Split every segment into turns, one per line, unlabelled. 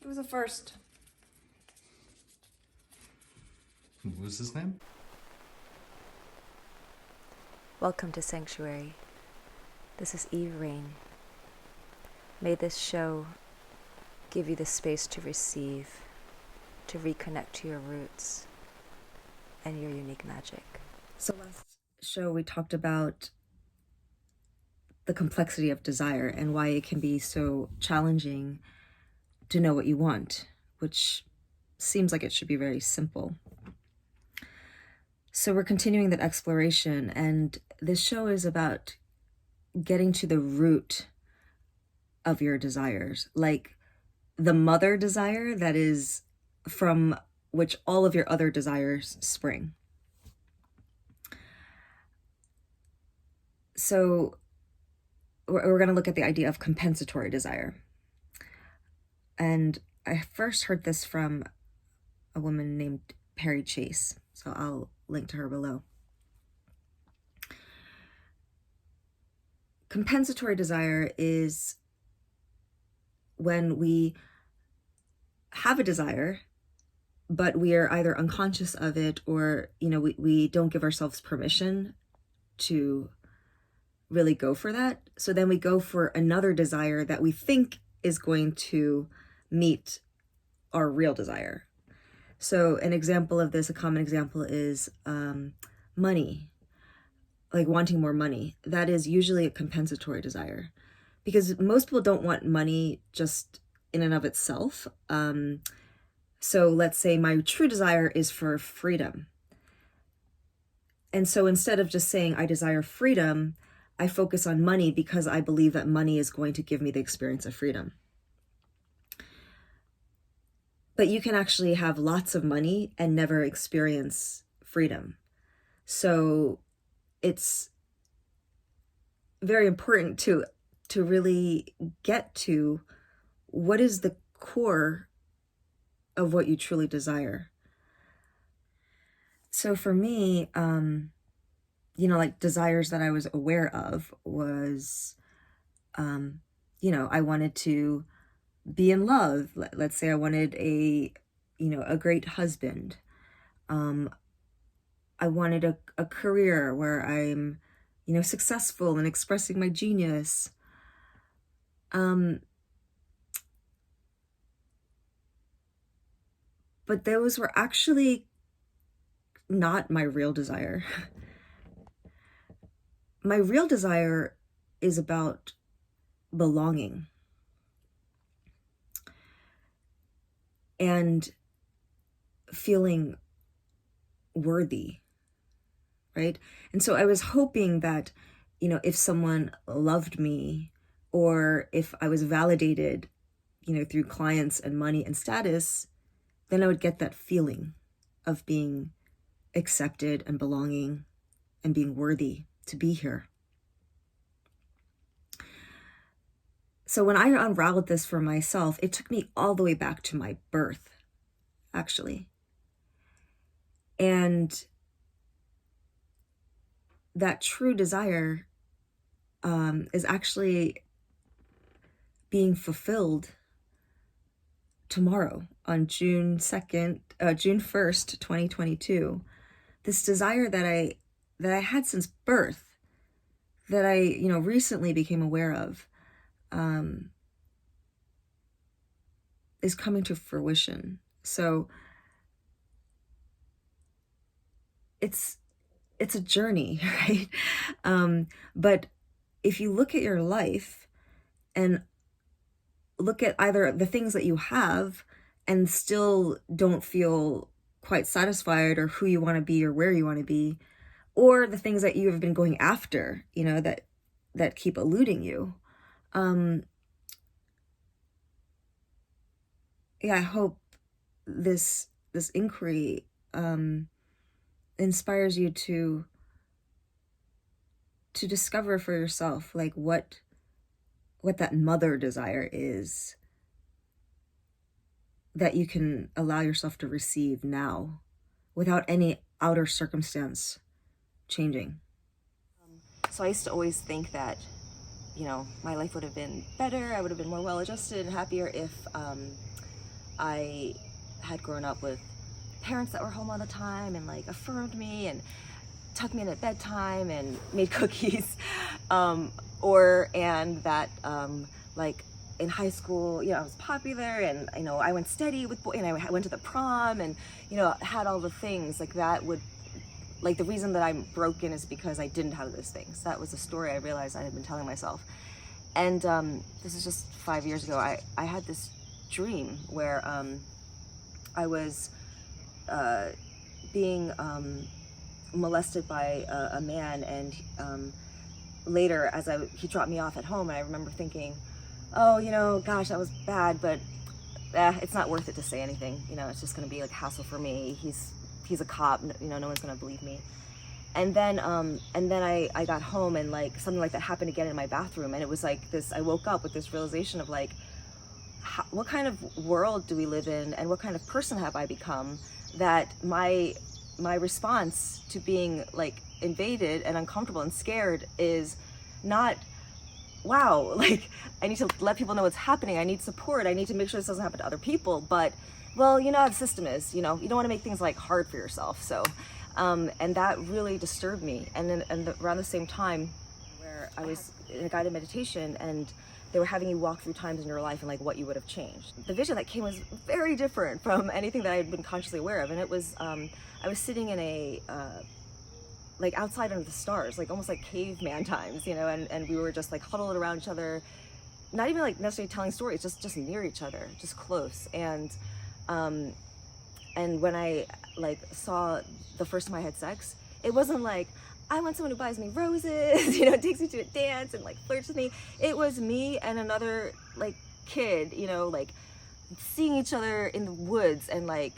It was a first.
What was his name?
Welcome to Sanctuary. This is Eve Rain. May this show give you the space to receive, to reconnect to your roots and your unique magic.
So last show we talked about the complexity of desire and why it can be so challenging to know what you want, which seems like it should be very simple. So we're continuing that exploration, and this show is about getting to the root of your desires, like the mother desire that is from which all of your other desires spring. So we're going to look at the idea of compensatory desire. And I first heard this from a woman named Perri Chase, so I'll link to her below. Compensatory desire is when we have a desire, but we are either unconscious of it or, we don't give ourselves permission to really go for that. So then we go for another desire that we think is going to meet our real desire. So an example of this, a common example is money, like wanting more money. That is usually a compensatory desire because most people don't want money just in and of itself. So let's say my true desire is for freedom. And so instead of just saying I desire freedom, I focus on money because I believe that money is going to give me the experience of freedom. But you can actually have lots of money and never experience freedom. So it's very important to really get to what is the core of what you truly desire. So for me, like desires that I was aware of was, I wanted to be in love. Let's say I wanted a great husband. I wanted a career where I'm, successful and expressing my genius. But those were actually not my real desire. My real desire is about belonging and feeling worthy, right? And so I was hoping that, if someone loved me or if I was validated, through clients and money and status, then I would get that feeling of being accepted and belonging and being worthy to be here. So when I unraveled this for myself, it took me all the way back to my birth, actually. And that true desire is actually being fulfilled tomorrow on June 1st, 2022. This desire that I had since birth, that I, recently became aware of, is coming to fruition. So it's a journey, right? But if you look at your life and look at either the things that you have and still don't feel quite satisfied or who you want to be or where you want to be, or the things that you have been going after, that keep eluding you. I hope this inquiry inspires you to discover for yourself, like what that mother desire is that you can allow yourself to receive now without any outer circumstance changing. So I used to always think that, my life would have been better. I would have been more well-adjusted and happier if I had grown up with parents that were home all the time and like affirmed me and tucked me in at bedtime and made cookies, and that like in high school, I was popular, and I went steady with and I went to the prom, and had all the things like that. Would like the reason that I'm broken is because I didn't have those things. That was a story I realized I had been telling myself. And this is just 5 years ago. I had this dream where I was being molested by a man, and later as he dropped me off at home, and I remember thinking, oh, gosh, that was bad, but it's not worth it to say anything. It's just gonna be like hassle for me. He's a cop, no one's gonna believe me. And then I got home, and like something like that happened again in my bathroom, and it was like this. I woke up with this realization of like, what kind of world do we live in, and what kind of person have I become that my response to being like invaded and uncomfortable and scared is not, wow, like I need to let people know what's happening. I need support. I need to make sure this doesn't happen to other people. But well, how the system is. You don't want to make things like hard for yourself. So, and that really disturbed me. And then around the same time, where I was in a guided meditation, and they were having you walk through times in your life and like what you would have changed. The vision that came was very different from anything that I had been consciously aware of. And it was, I was sitting in a, like outside under the stars, like almost like caveman times, and we were just like huddled around each other, not even like necessarily telling stories, just near each other, just close. And when I like saw the first time I had sex, it wasn't like, I want someone who buys me roses, takes me to a dance and like flirts with me. It was me and another like kid, like seeing each other in the woods and like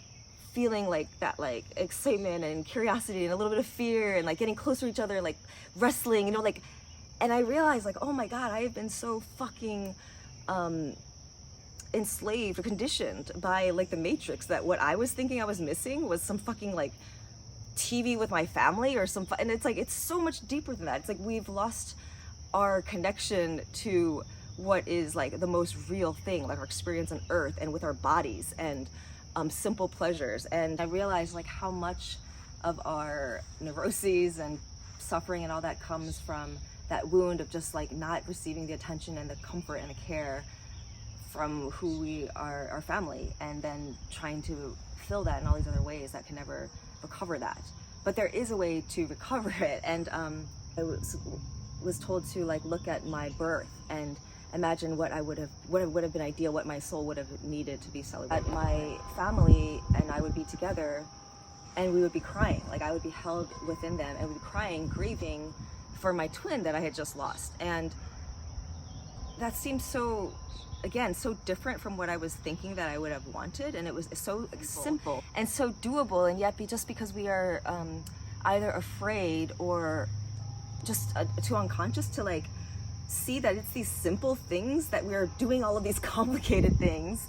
feeling like that like excitement and curiosity and a little bit of fear and like getting closer to each other and like wrestling, like, and I realized like, oh my God, I have been so fucking enslaved or conditioned by like the Matrix, that what I was thinking I was missing was some fucking like TV with my family or and it's like, it's so much deeper than that. It's like we've lost our connection to what is like the most real thing, like our experience on earth and with our bodies and simple pleasures. And I realized like how much of our neuroses and suffering and all that comes from that wound of just like not receiving the attention and the comfort and the care from who we are, our family, and then trying to fill that in all these other ways that can never recover that. But there is a way to recover it. And I was told to like look at my birth and imagine what would have been ideal, what my soul would have needed to be celebrated. That my family and I would be together, and we would be crying. Like I would be held within them, and we'd be crying, grieving for my twin that I had just lost. And that seemed so, again, so different from what I was thinking that I would have wanted. And it was so simple and so doable, and yet just because we are either afraid or just too unconscious to like see that it's these simple things that we are doing all of these complicated things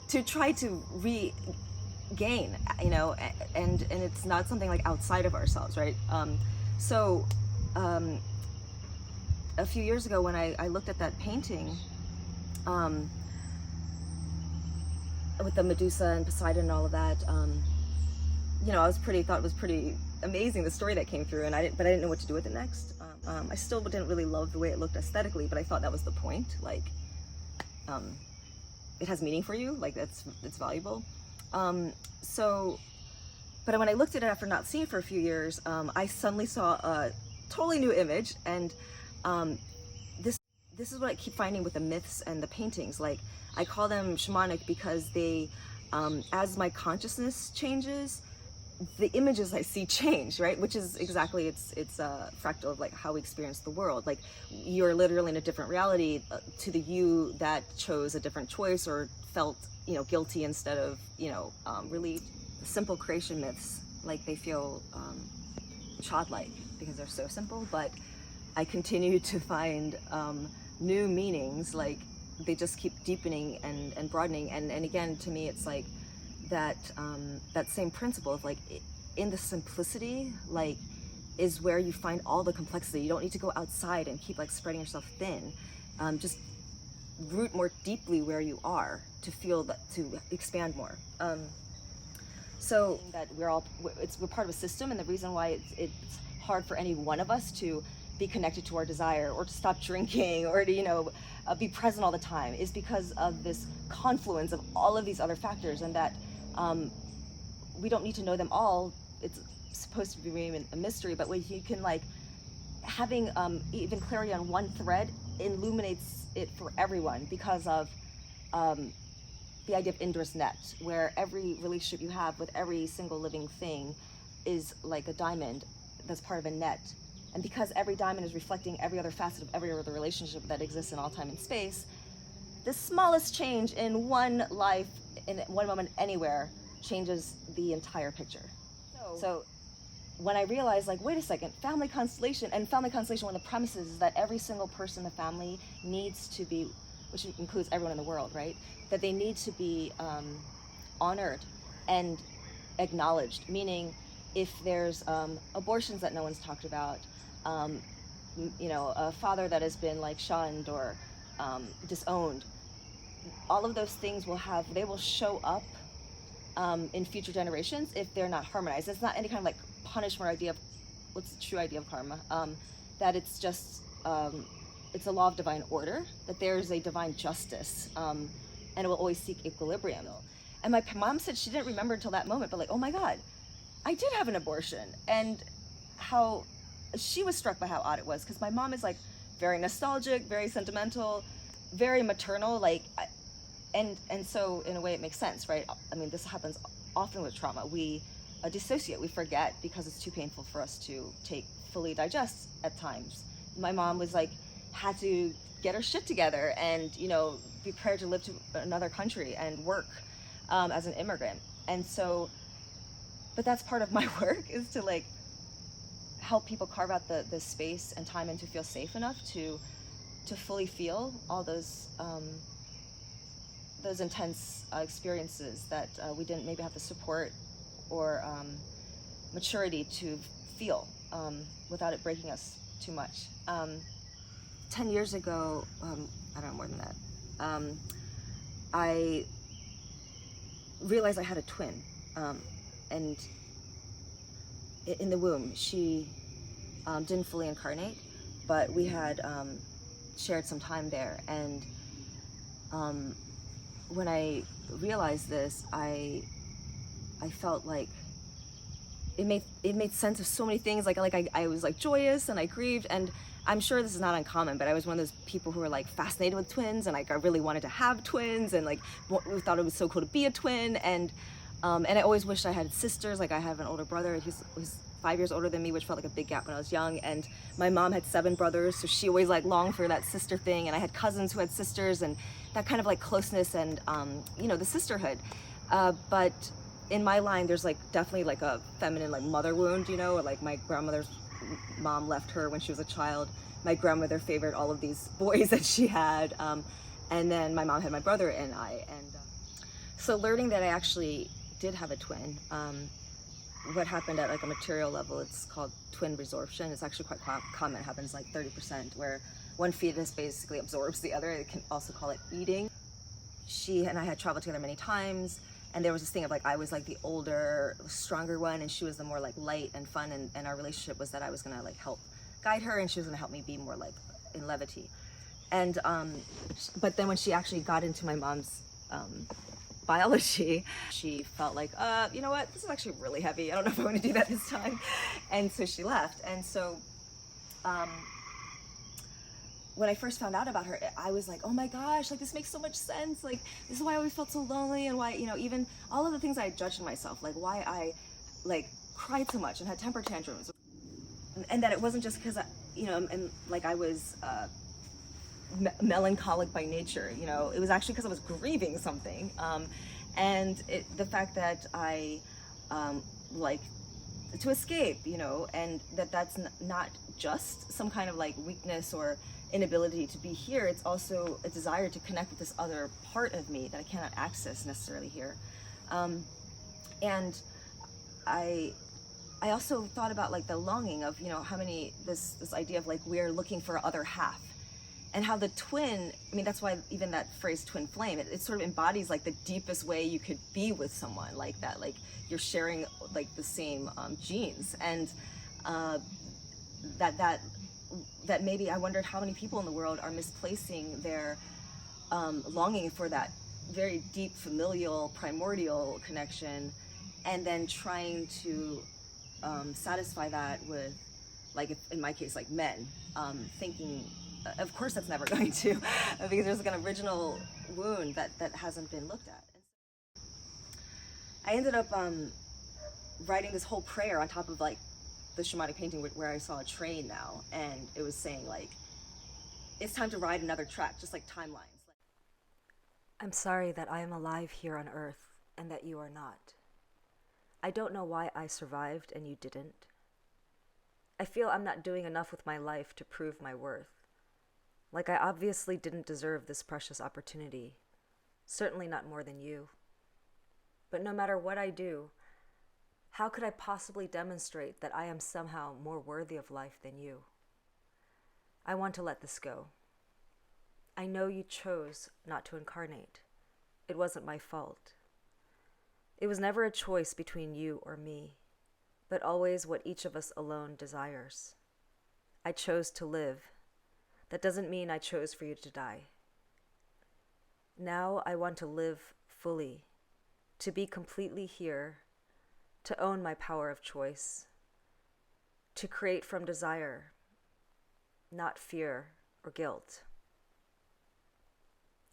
to try to regain, and it's not something like outside of ourselves, right? A few years ago when I looked at that painting with the Medusa and Poseidon and all of that, thought it was pretty amazing, the story that came through, but I didn't know what to do with it next. I still didn't really love the way it looked aesthetically, but I thought that was the point. Like, it has meaning for you, like it's valuable. But when I looked at it after not seeing it for a few years, I suddenly saw a totally new image, and this is what I keep finding with the myths and the paintings. Like, I call them shamanic because they, as my consciousness changes, the images I see change, right? Which is exactly, it's a fractal of like how we experience the world. Like, you're literally in a different reality to the you that chose a different choice or felt, guilty instead of, relieved. Simple creation myths, like they feel childlike because they're so simple, but I continue to find new meanings. Like, they just keep deepening and broadening. And again, to me, it's like that same principle of like, in the simplicity, like, is where you find all the complexity. You don't need to go outside and keep like spreading yourself thin. Just root more deeply where you are. feel that, to expand more. So that we're part of a system, and the reason why it's hard for any one of us to be connected to our desire, or to stop drinking, or to be present all the time, is because of this confluence of all of these other factors, and that we don't need to know them all. It's supposed to be a mystery, but when you can, like, having even clarity on one thread illuminates it for everyone, because of the idea of Indra's net, where every relationship you have with every single living thing is like a diamond that's part of a net. And because every diamond is reflecting every other facet of every other relationship that exists in all time and space, the smallest change in one life, in one moment, anywhere, changes the entire picture. So when I realized, like, wait a second, family constellation, one of the premises is that every single person in the family needs to be, which includes everyone in the world, right? That they need to be honored and acknowledged, meaning if there's abortions that no one's talked about, a father that has been, like, shunned or disowned, all of those things they will show up in future generations if they're not harmonized. It's not any kind of, like, punishment or idea of what's the true idea of karma, that it's just it's a law of divine order, that there's a divine justice, and it will always seek equilibrium. And my mom said she didn't remember until that moment, but, like, oh my God, I did have an abortion. And how she was struck by how odd it was, because my mom is, like, very nostalgic, very sentimental, very maternal, like, and so in a way it makes sense, right? I mean, this happens often with trauma. We dissociate, we forget, because it's too painful for us to fully digest at times. My mom was, like, had to get her shit together and, be prepared to live to another country and work as an immigrant. And so, but that's part of my work, is to, like, help people carve out the space and time and to feel safe enough to fully feel all those intense experiences that we didn't maybe have the support or maturity to feel without it breaking us too much. 10 years ago, I don't know, more than that, I realized I had a twin, and in the womb, she didn't fully incarnate, but we had shared some time there. And when I realized this, I felt like it made sense of so many things. Like I was, like, joyous, and I grieved, and I'm sure this is not uncommon, but I was one of those people who were, like, fascinated with twins, and, like, I really wanted to have twins, and, like, we thought it was so cool to be a twin, and I always wished I had sisters. Like, I have an older brother who's 5 years older than me, which felt like a big gap when I was young, and my mom had 7 brothers, so she always, like, longed for that sister thing, and I had cousins who had sisters, and that kind of, like, closeness and the sisterhood. But in my line, there's, like, definitely, like, a feminine, like, mother wound, or, like, my grandmother's mom left her when she was a child. My grandmother favored all of these boys that she had, and then my mom had my brother and I, and so learning that I actually did have a twin, what happened at, like, a material level, it's called twin resorption. It's actually quite common. It happens, like, 30%, where one fetus basically absorbs the other. They can also call it eating. She and I had traveled together many times, and there was this thing of, like, I was, like, the older, stronger one, and she was the more, like, light and fun, and our relationship was that I was gonna, like, help guide her, and she was gonna help me be more, like, in levity. And but then when she actually got into my mom's biology, she felt like, you know what, this is actually really heavy. I don't know if I want to do that this time. And so she left. And so when I first found out about her, I was like, oh my gosh, like, this makes so much sense. Like, this is why I always felt so lonely, and why, even all of the things I had judged in myself, like why I, like, cried so much and had temper tantrums. And that it wasn't just because I was melancholic by nature, it was actually because I was grieving something, and the fact that I like to escape, and that's not just some kind of, like, weakness or inability to be here. It's also a desire to connect with this other part of me that I cannot access necessarily here, and I also thought about, like, the longing of, how many, this idea of, like, we're looking for other half. And how the twin, I mean, that's why even that phrase twin flame, it sort of embodies like the deepest way you could be with someone like that. Like you're sharing like the same genes. And that maybe I wondered how many people in the world are misplacing their longing for that very deep familial primordial connection, and then trying to satisfy that with, like in my case, like men, thinking of course that's never going to because there's like an original wound that hasn't been looked at. I ended up writing this whole prayer on top of like the shamanic painting where I saw a train now, and it was saying like it's time to ride another track, just like timelines.
I'm sorry that I am alive here on Earth and that you are not. I don't know why I survived and you didn't. I feel I'm not doing enough with my life to prove my worth. Like I obviously didn't deserve this precious opportunity. Certainly not more than you. But no matter what I do, how could I possibly demonstrate that I am somehow more worthy of life than you? I want to let this go. I know you chose not to incarnate. It wasn't my fault. It was never a choice between you or me, but always what each of us alone desires. I chose to live. That doesn't mean I chose for you to die. Now I want to live fully, to be completely here, to own my power of choice, to create from desire, not fear or guilt.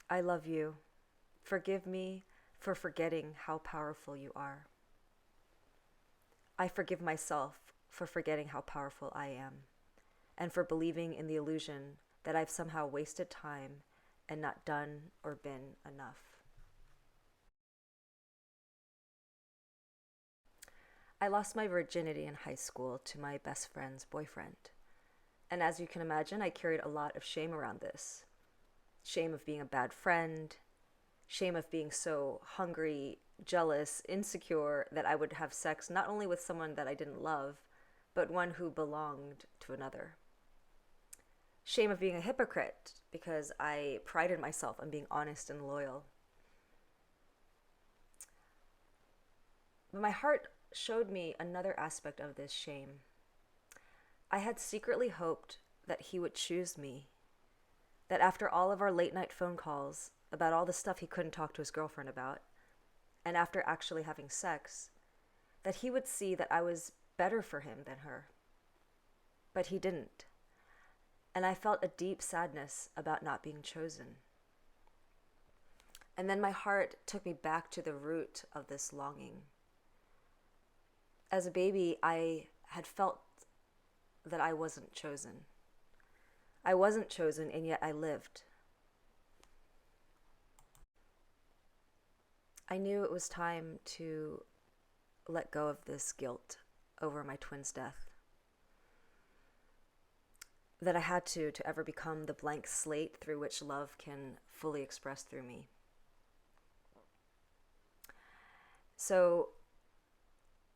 I love you. Forgive me for forgetting how powerful you are. I forgive myself for forgetting how powerful I am, and for believing in the illusion that I've somehow wasted time and not done or been enough. I lost my virginity in high school to my best friend's boyfriend. And as you can imagine, I carried a lot of shame around this. Shame of being a bad friend, shame of being so hungry, jealous, insecure that I would have sex not only with someone that I didn't love, but one who belonged to another. Shame of being a hypocrite because I prided myself on being honest and loyal. But my heart showed me another aspect of this shame. I had secretly hoped that he would choose me, that after all of our late night phone calls about all the stuff he couldn't talk to his girlfriend about, and after actually having sex, that he would see that I was better for him than her. But he didn't. And I felt a deep sadness about not being chosen. And then my heart took me back to the root of this longing. As a baby, I had felt that I wasn't chosen. I wasn't chosen, and yet I lived. I knew it was time to let go of this guilt over my twin's death. That I had to ever become the blank slate through which love can fully express through me. So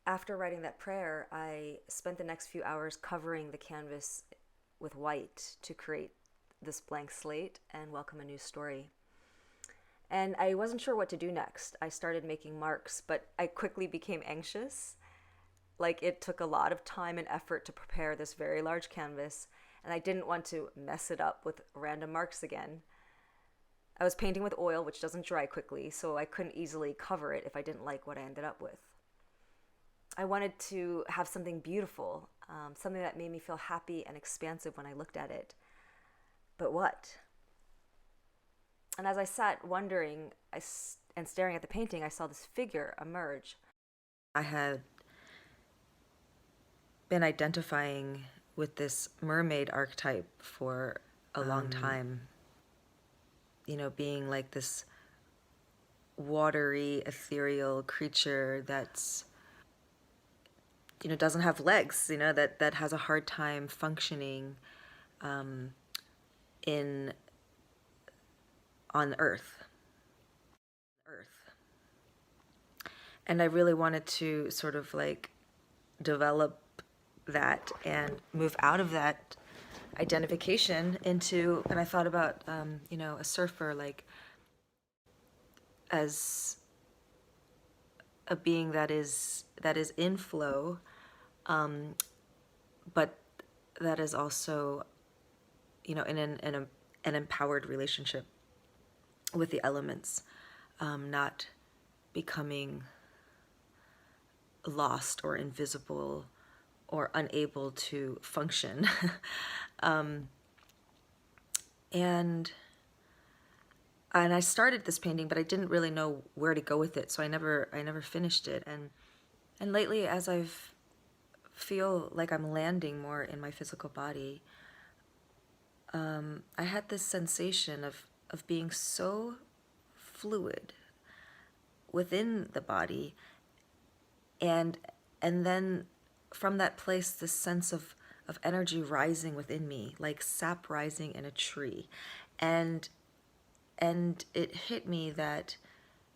after writing that prayer, I spent the next few hours covering the canvas with white to create this blank slate and welcome a new story. And I wasn't sure what to do next. I started making marks, but I quickly became anxious. Like it took a lot of time and effort to prepare this very large canvas, and I didn't want to mess it up with random marks again. I was painting with oil, which doesn't dry quickly, so I couldn't easily cover it if I didn't like what I ended up with. I wanted to have something beautiful, something that made me feel happy and expansive when I looked at it. But what? And as I sat wondering and staring at the painting, I saw this figure emerge.
I had been identifying with this mermaid archetype for a long time. You know, being like this watery, ethereal creature that's, you know, doesn't have legs, you know, that has a hard time functioning on Earth. And I really wanted to sort of like develop that and move out of that identification into, and I thought about, you know, a surfer like as a being that is in flow, but that is also, you know, in an empowered relationship with the elements, not becoming lost or invisible or unable to function. and I started this painting, but I didn't really know where to go with it, so I never finished it. And lately, as I've feel like I'm landing more in my physical body, I had this sensation of being so fluid within the body, and then from that place, this sense of energy rising within me, like sap rising in a tree, and it hit me that,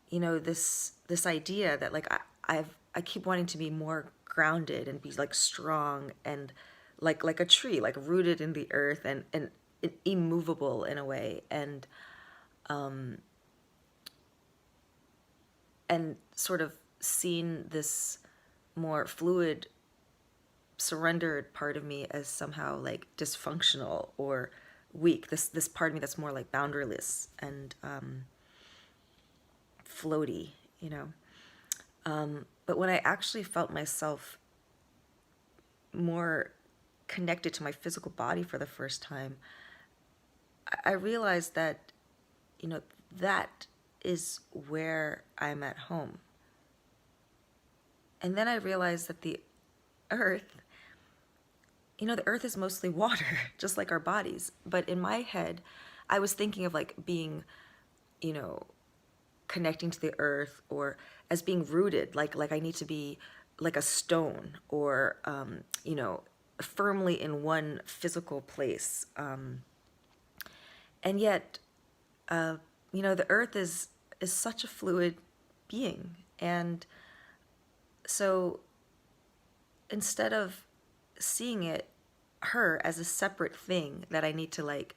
you know, this idea that like I keep wanting to be more grounded and be like strong and like a tree, like rooted in the earth and immovable in a way, and sort of seen this more fluid, surrendered part of me as somehow like dysfunctional or weak. This part of me that's more like boundaryless and floaty, you know. But when I actually felt myself more connected to my physical body for the first time, I realized that, you know, that is where I'm at home. And then I realized that the earth, you know, the earth is mostly water, just like our bodies. But in my head, I was thinking of like being, you know, connecting to the earth or as being rooted, like I need to be like a stone or, you know, firmly in one physical place. And yet, you know, the earth is such a fluid being. And so instead of seeing her as a separate thing that I need to like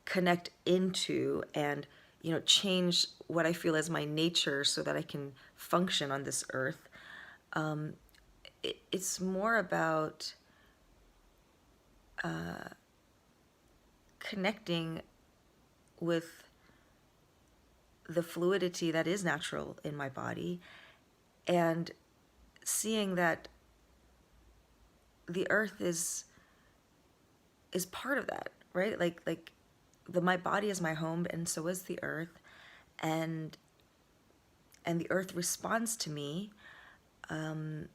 connect into and, you know, change what I feel as my nature so that I can function on this earth, it's more about connecting with the fluidity that is natural in my body and seeing that the earth is part of that, right? Like my body is my home, and so is the earth, and the earth responds to me, and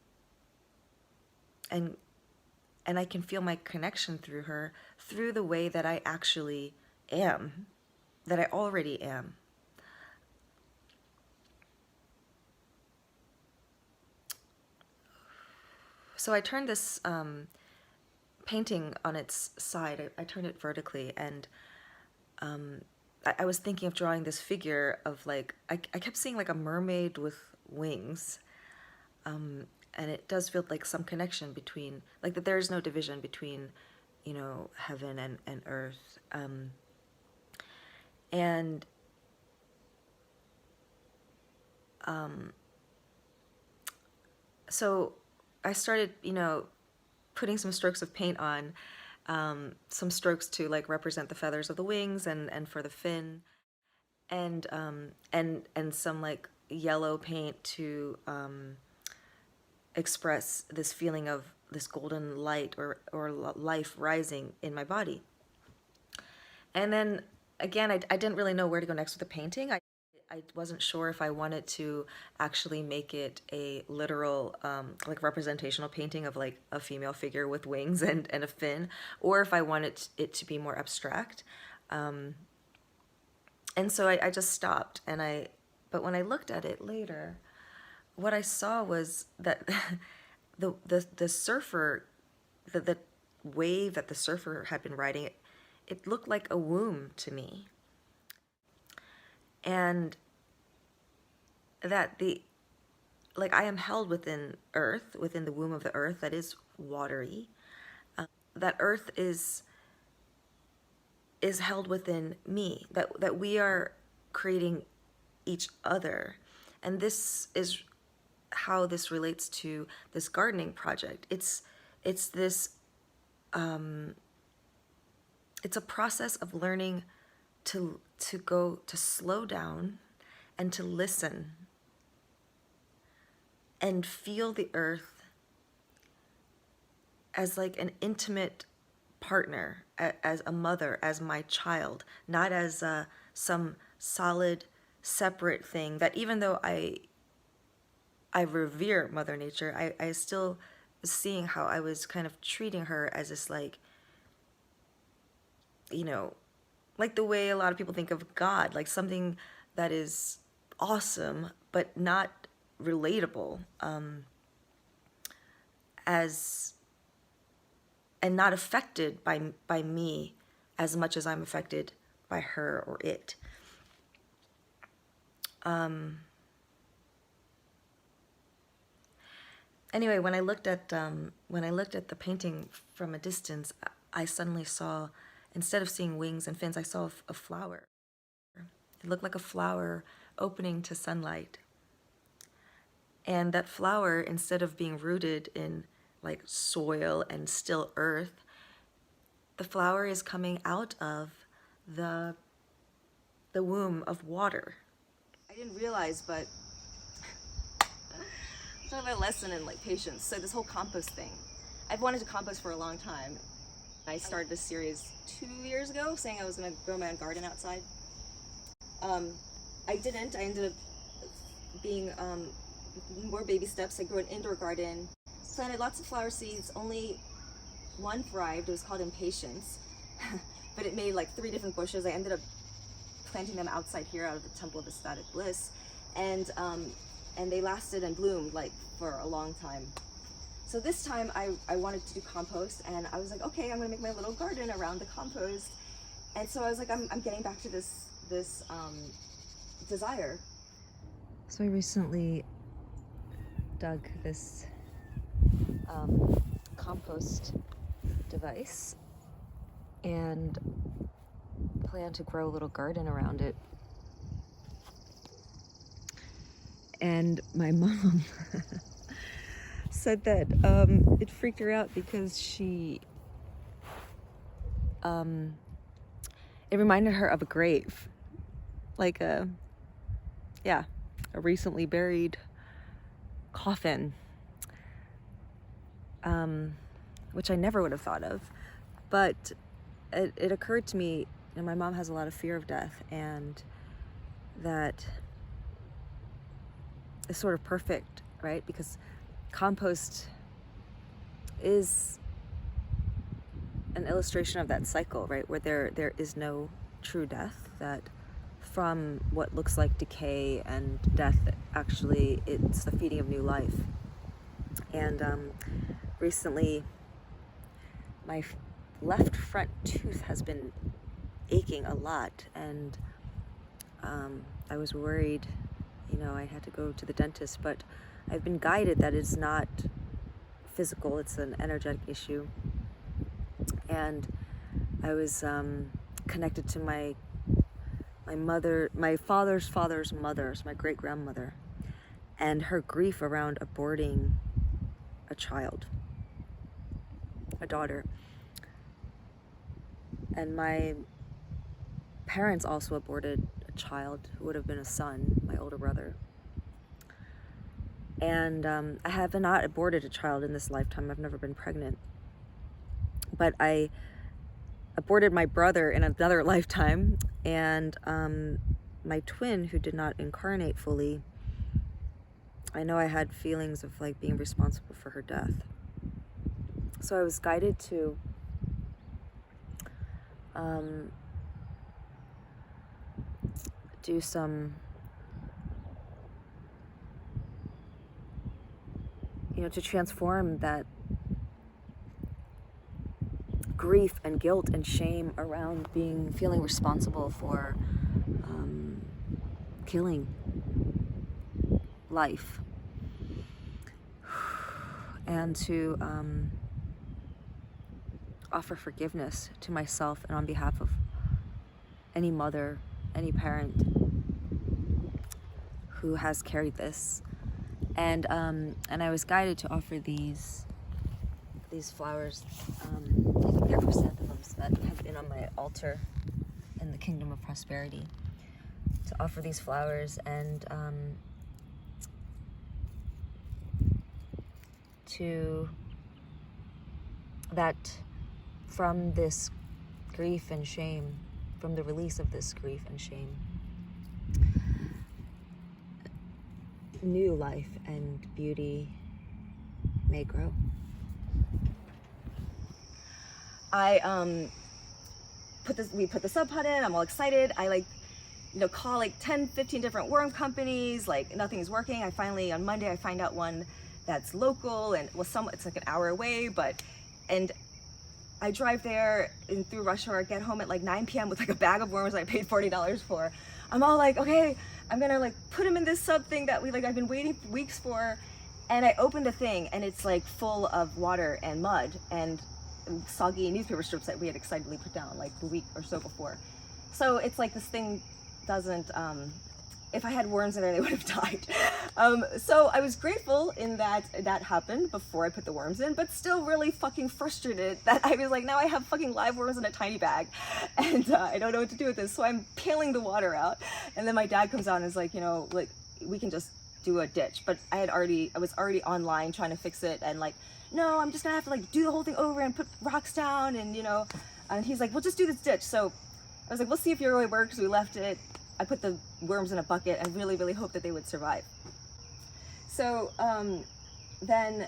I can feel my connection through her, through the way that I actually am, that I already am. So I turned this painting on its side. I turned it vertically, and I was thinking of drawing this figure of like, I kept seeing like a mermaid with wings, and it does feel like some connection between, like that there is no division between, you know, heaven and earth, and so I started, you know, putting some strokes of paint on, some strokes to like represent the feathers of the wings and for the fin, and some like yellow paint to express this feeling of this golden light or life rising in my body. And then again, I didn't really know where to go next with the painting. I wasn't sure if I wanted to actually make it a literal, like representational painting of like a female figure with wings and a fin, or if I wanted it to be more abstract. And so I just stopped, but when I looked at it later, what I saw was that the surfer, the wave that the surfer had been riding, it looked like a womb to me. And that like I am held within earth, within the womb of the earth that is watery. That earth is is held within me, that we are creating each other. And this is how this relates to this gardening project. It's this it's a process of learning to slow down and to listen and feel the earth as like an intimate partner, as a mother, as my child, not as some solid separate thing that, even though I revere Mother Nature, I still was seeing how I was kind of treating her as this, like, you know, like the way a lot of people think of God, like something that is awesome but not relatable, as and not affected by me as much as I'm affected by her or it. Anyway, when I looked at the painting from a distance, I suddenly saw, instead of seeing wings and fins, I saw a flower. It looked like a flower opening to sunlight. And that flower, instead of being rooted in like soil and still earth, the flower is coming out of the womb of water. I didn't realize, but it's sort of a lesson in like patience. So this whole compost thing, I've wanted to compost for a long time. I started this series 2 years ago, saying I was going to grow my own garden outside. I didn't. I ended up being more baby steps. I grew an indoor garden, planted lots of flower seeds. Only one thrived. It was called Impatience, but it made like 3 different bushes. I ended up planting them outside here out of the Temple of Ecstatic Bliss, and they lasted and bloomed like for a long time. So this time I wanted to do compost, and I was like, okay, I'm gonna make my little garden around the compost. And so I was like, I'm getting back to this desire. So I recently dug this compost device and plan to grow a little garden around it. And my mom said that it freaked her out because it reminded her of a grave, like a recently buried coffin, which I never would have thought of. But it occurred to me, my mom has a lot of fear of death, and that is sort of perfect, right? Because compost is an illustration of that cycle, right? Where there is no true death, that from what looks like decay and death, actually it's the feeding of new life. And recently my left front tooth has been aching a lot, and I was worried, I had to go to the dentist, but I've been guided that it's not physical, it's an energetic issue. And I was connected to my mother, my father's mother, my great grandmother, and her grief around aborting a child, a daughter. And my parents also aborted a child who would have been a son, my older brother. And I have not aborted a child in this lifetime. I've never been pregnant. But I aborted my brother in another lifetime, and my twin, who did not incarnate fully, I know I had feelings of like being responsible for her death. So I was guided to do some, to transform that grief and guilt and shame around feeling responsible for killing life, and to offer forgiveness to myself and on behalf of
any mother, any parent who has carried this. And I was guided to offer these flowers. I think they're chrysanthemums that have been on my altar in the kingdom of prosperity. To offer these flowers and to that from this grief and shame, from the release of this grief and shame, new life and beauty may grow.
We put the sub pot in. I'm all excited. I call 10, 15 different worm companies. Nothing's working. On Monday, I find out one that's local and it's an hour away, and I drive there and through rush hour, get home at 9 p.m. with a bag of worms that I paid $40 for. I'm all okay, I'm gonna put them in this sub thing that I've been waiting weeks for. And I opened the thing and it's full of water and mud and soggy newspaper strips that we had excitedly put down the week or so before. So it's this thing doesn't, if I had worms in there, they would have died. So I was grateful in that happened before I put the worms in, but still really fucking frustrated that I was now I have fucking live worms in a tiny bag and I don't know what to do with this. So I'm paling the water out. And then my dad comes out and is we can just do a ditch. But I was already online trying to fix it and no, I'm just gonna have to do the whole thing over and put rocks down and and he's we'll just do this ditch. So I was we'll see if it really works. We left it. I put the worms in a bucket and really, really hoped that they would survive. So then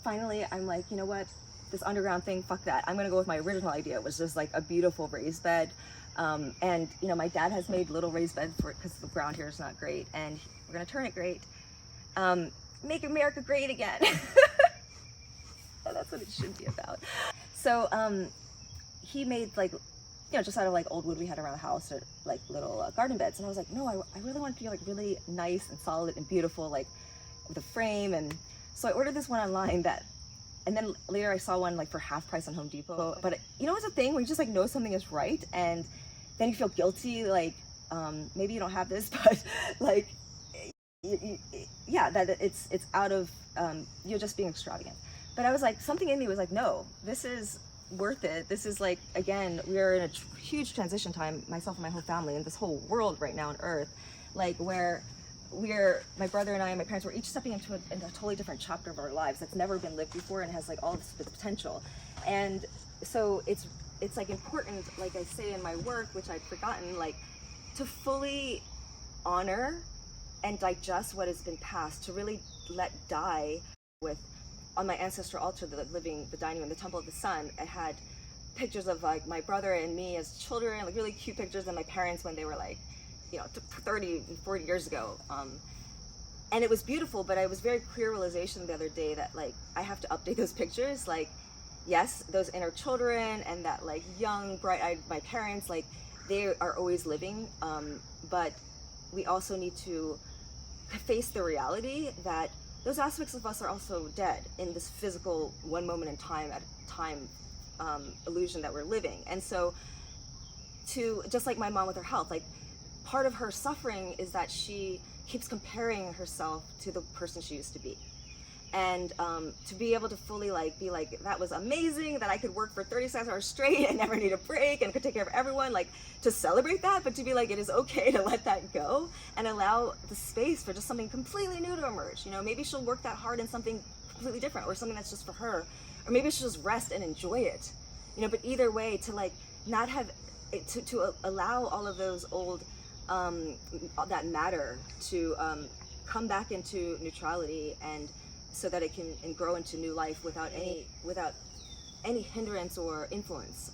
finally I'm you know what, this underground thing, fuck that. I'm gonna go with my original idea. It was just a beautiful raised bed. And my dad has made little raised beds for it because the ground here is not great and we're gonna turn it great. Make America great again. That's what it should be about. So he made just out of old wood we had around the house, or little garden beds. And I was no, I really want it to be really nice and solid and beautiful, with a frame. And so I ordered this one online and then later I saw one for half price on Home Depot. But it's a thing where you just know something is right and then you feel guilty, maybe you don't have this, but yeah, that it's out of, you're just being extravagant. But I was something in me was no, this is worth it. This is again, we are in a huge transition time, myself and my whole family and this whole world right now on Earth, where my brother and I and my parents were each stepping into a totally different chapter of our lives that's never been lived before and has all this potential. And so it's important, I say in my work, which I'd forgotten, to fully honor and digest what has been passed, to really let die with. On my ancestral altar, the dining room, the temple of the sun, I had pictures of my brother and me as children, really cute pictures, and my parents when they were 30 and 40 years ago. And it was beautiful, but I was very clear realization the other day that I have to update those pictures. Yes, those inner children and that young, bright-eyed, my parents, they are always living. But we also need to face the reality that those aspects of us are also dead in this physical one moment in time at a time illusion that we're living. And so to, just like my mom with her health, part of her suffering is that she keeps comparing herself to the person she used to be. And to be able to fully be that was amazing, that I could work for 36 hours straight and never need a break and could take care of everyone, to celebrate that, but to be it is okay to let that go and allow the space for just something completely new to emerge. Maybe she'll work that hard in something completely different or something that's just for her, or maybe she'll just rest and enjoy it. But either way, to not have to allow all of those old that matter to come back into neutrality, and so that it can grow into new life without any hindrance or influence.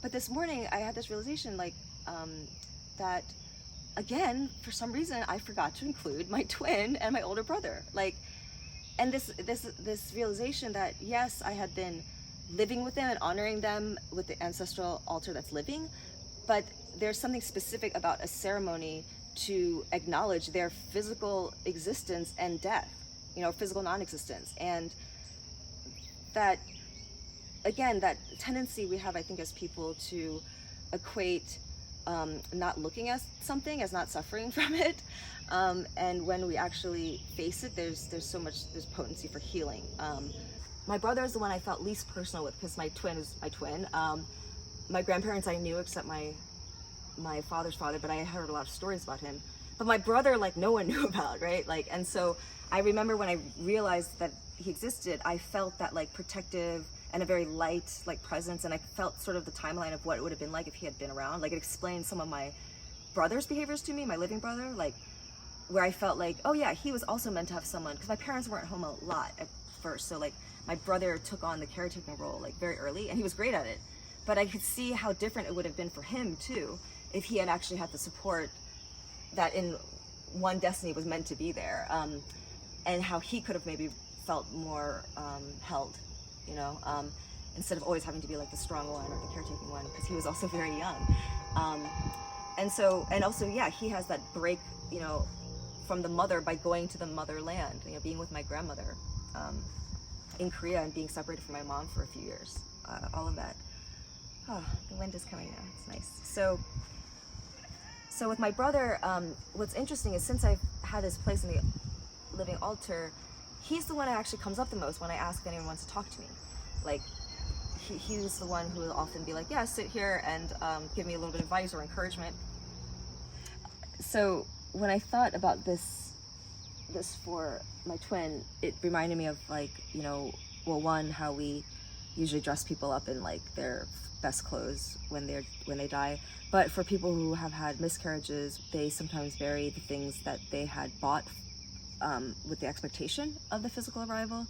But this morning I had this realization that again, for some reason I forgot to include my twin and my older brother. And this realization that yes, I had been living with them and honoring them with the ancestral altar that's living, but there's something specific about a ceremony to acknowledge their physical existence and death, physical non-existence. And that, again, that tendency we have, I think, as people to equate not looking at something as not suffering from it, and when we actually face it, there's potency for healing. My brother is the one I felt least personal with, because my twin is my twin. My grandparents I knew, except my father's father, but I heard a lot of stories about him. But my brother, like, no one knew about, right? Like, and so I remember when I realized that he existed, I felt that, like, protective and a very light, like, presence, and I felt sort of the timeline of what it would have been like if he had been around. Like, it explained some of my brother's behaviors to me, my living brother, like, where I felt like, oh yeah, he was also meant to have someone, because my parents weren't home a lot at first, so, like, my brother took on the caretaking role, like, very early, and he was great at it. But I could see how different it would have been for him too, if he had actually had the support that in one destiny was meant to be there, and how he could have maybe felt more held, you know, instead of always having to be like the strong one or the caretaking one, because he was also very young. And also, yeah, he has that break, you know, from the mother by going to the motherland, you know, being with my grandmother in Korea and being separated from my mom for a few years, all of that. Oh, the wind is coming now, it's nice. So with my brother, what's interesting is since I've had this place in the living altar, he's the one that actually comes up the most when I ask if anyone wants to talk to me. Like, he's the one who will often be like, yeah, sit here and give me a little bit of advice or encouragement. So when I thought about this for my twin, it reminded me of, like, you know, well, one, how we usually dress people up in like their best clothes when they die, but for people who have had miscarriages, they sometimes bury the things that they had bought with the expectation of the physical arrival,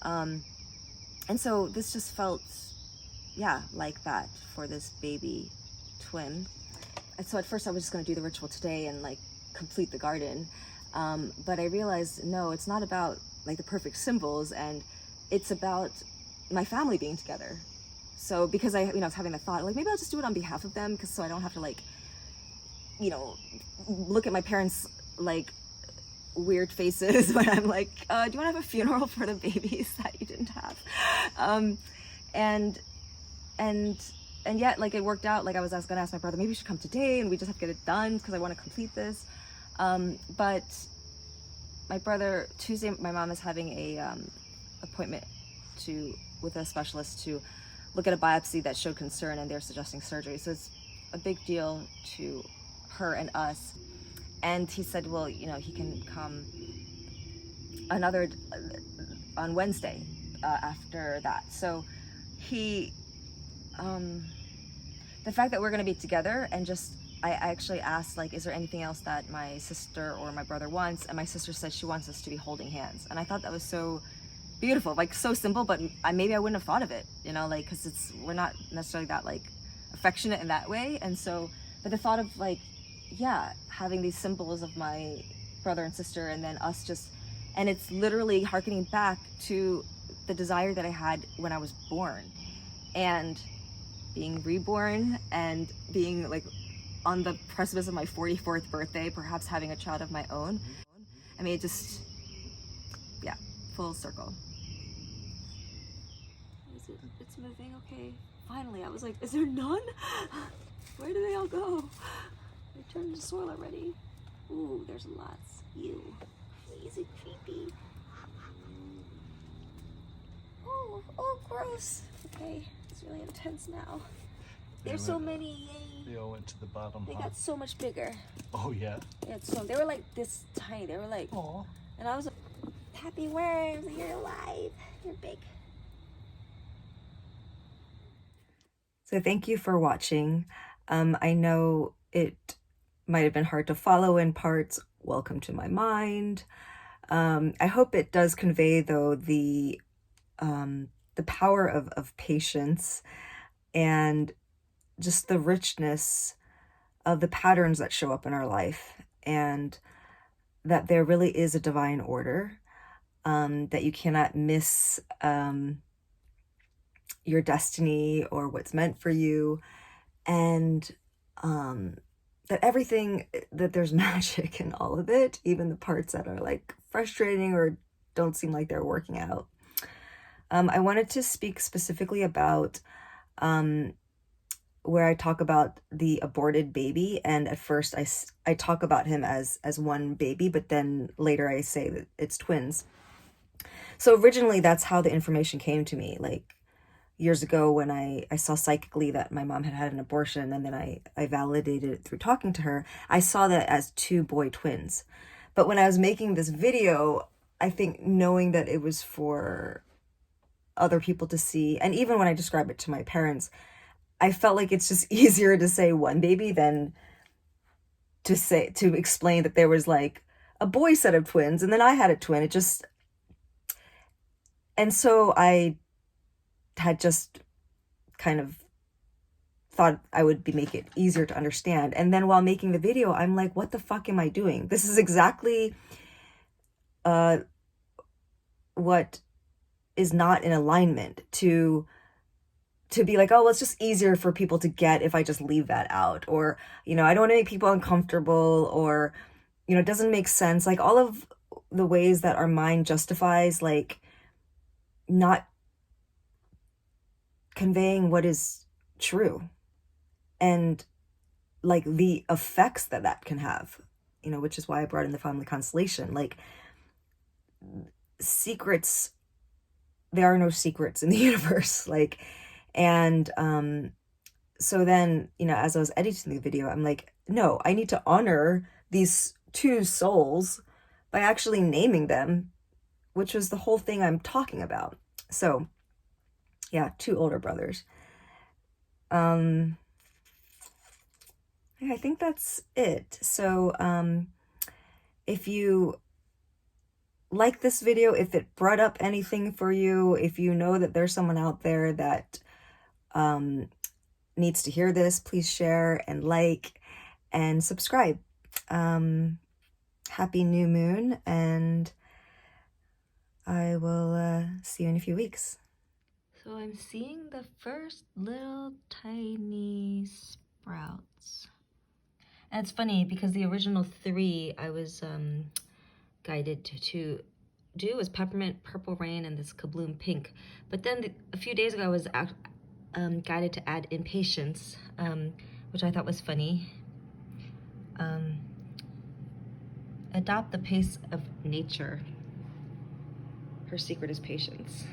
and so this just felt, yeah, like that for this baby twin. And so at first I was just going to do the ritual today and like complete the garden, but I realized, no, it's not about like the perfect symbols, and it's about my family being together. So because I was having the thought, like, maybe I'll just do it on behalf of them, because so I don't have to, like, you know, look at my parents like weird faces when I'm like, do you want to have a funeral for the babies that you didn't have? And yet, like, it worked out. Like, I was gonna ask my brother, maybe we should come today and we just have to get it done because I want to complete this. But my brother, Tuesday, my mom is having a appointment with a specialist to look at a biopsy that showed concern, and they're suggesting surgery. So it's a big deal to her and us. And he said, well, you know, he can come on Wednesday after that. So he, the fact that we're going to be together, and just, I actually asked, like, is there anything else that my sister or my brother wants? And my sister said she wants us to be holding hands. And I thought that was so beautiful, like, so simple, but maybe I wouldn't have thought of it, you know, like, because we're not necessarily that, like, affectionate in that way. And so, but the thought of, like, yeah, having these symbols of my brother and sister, and then us just, and it's literally hearkening back to the desire that I had when I was born, and being reborn, and being, like, on the precipice of my 44th birthday, perhaps having a child of my own. I mean, it just, yeah, full circle. It's moving, okay. Finally, I was like, is there none? Where do they all go? They turned into soil already. Ooh, there's lots. Ew. Crazy creepy. Oh, gross. Okay, it's really intense now. There's so many, yay.
They all went to the bottom.
They got so much bigger.
Oh, yeah?
Yeah, so they were like this tiny. They were like,
aw.
And I was like, happy worms, you're alive. You're big. So thank you for watching. I know it might have been hard to follow in parts. Welcome to my mind. I hope it does convey, though, the power of patience, and just the richness of the patterns that show up in our life, and that there really is a divine order, that you cannot miss your destiny or what's meant for you, and that everything, that there's magic in all of it, even the parts that are like frustrating or don't seem like they're working out. I wanted to speak specifically about where I talk about the aborted baby, and at first I talk about him as one baby, but then later I say that it's twins. So originally that's how the information came to me, like years ago when I saw psychically that my mom had had an abortion, and then I validated it through talking to her. I saw that as 2 boy twins. But when I was making this video, I think knowing that it was for other people to see, and even when I describe it to my parents, I felt like it's just easier to say one baby than to explain that there was like a boy set of twins and then I had a twin. It just, and so I had just kind of thought I would make it easier to understand. And then while making the video, I'm like, what the fuck am I doing? This is exactly what is not in alignment to be like, oh, well, it's just easier for people to get if I just leave that out. Or, I don't want to make people uncomfortable, or, it doesn't make sense. Like all of the ways that our mind justifies, like not conveying what is true and like the effects that can have, which is why I brought in the family constellation. Like secrets, there are no secrets in the universe. Like, and so then, as I was editing the video, I'm like, no, I need to honor these 2 souls by actually naming them, which was the whole thing I'm talking about. So yeah, 2 older brothers. Yeah, I think that's it. So if you like this video, if it brought up anything for you, if you know that there's someone out there that needs to hear this, please share and like and subscribe. Happy new moon, and I will see you in a few weeks. So I'm seeing the first little tiny sprouts. And it's funny because the original 3 I was guided to do was peppermint, purple rain, and this kabloom pink. But then a few days ago I was guided to add impatience, which I thought was funny. Adopt the pace of nature. Her secret is patience.